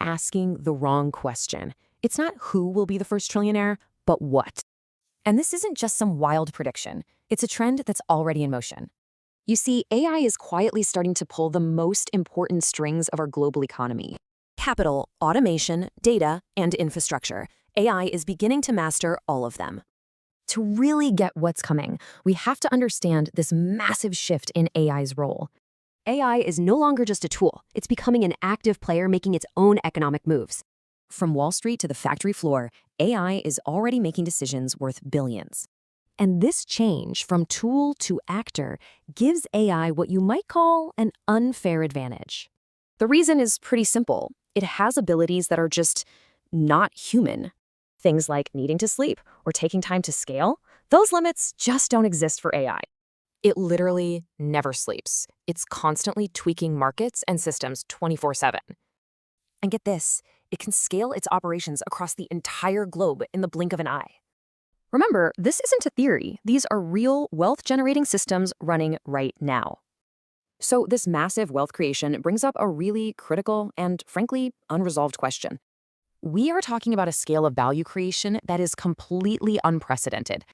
asking the wrong question. It's not who will be the first trillionaire, but what. And this isn't just some wild prediction. It's a trend that's already in motion. You see, AI is quietly starting to pull the most important strings of our global economy. Capital, automation, data, and infrastructure. AI is beginning to master all of them. To really get what's coming, we have to understand this massive shift in AI's role. AI is no longer just a tool. It's becoming an active player making its own economic moves. From Wall Street to the factory floor, AI is already making decisions worth billions. And this change from tool to actor gives AI what you might call an unfair advantage. The reason is pretty simple. It has abilities that are just not human. Things like needing to sleep or taking time to scale, those limits just don't exist for AI. It literally never sleeps. It's constantly tweaking markets and systems 24/7. And get this, it can scale its operations across the entire globe in the blink of an eye. Remember, this isn't a theory. These are real wealth-generating systems running right now. So this massive wealth creation brings up a really critical and, frankly, unresolved question. We are talking about a scale of value creation that is completely unprecedented.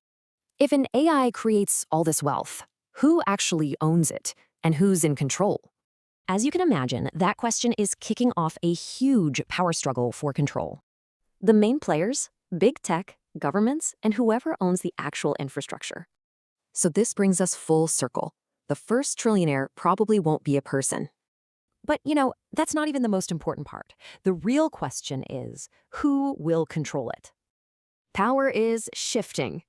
If an AI creates all this wealth, who actually owns it and who's in control? As you can imagine, that question is kicking off a huge power struggle for control. The main players, big tech, governments, and whoever owns the actual infrastructure. So this brings us full circle. The first trillionaire probably won't be a person. But, that's not even the most important part. The real question is, who will control it? Power is shifting.